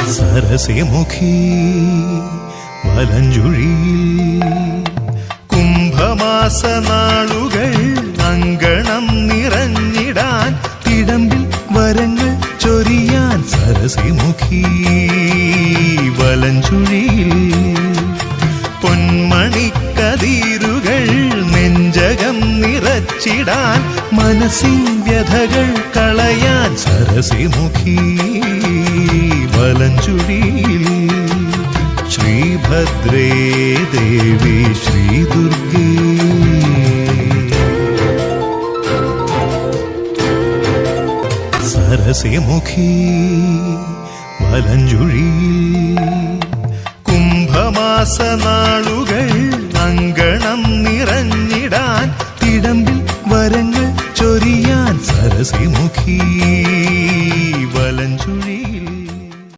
സരസിമുഖി വലഞ്ചുഴിയിൽ കുംഭമാസ നാളുകൾ അങ്കണം നിറഞ്ഞിടാൻ തിടമ്പിൽ വരങ്ങൾ ചൊരിയാൻ സരസിമുഖി വലഞ്ചുഴിയിൽ പൊന്മണിക്കതിരുകൾ നെഞ്ചകം നിറച്ചിടാൻ മനസ്സിൻ വ്യഥകൾ കളയാൻ സരസിമുഖി വലഞ്ചുഴിയിൽ ശ്രീഭദ്രേ ദേവി ശ്രീദുർഗേ സരസിമുഖി വലഞ്ചുഴിയിൽ കുംഭമാസ നാളുകൾ അങ്കണം നിറഞ്ഞിടാൻ തിടമ്പിൽ വരങ്ങൾ ചൊരിയാൻ സരസിമുഖി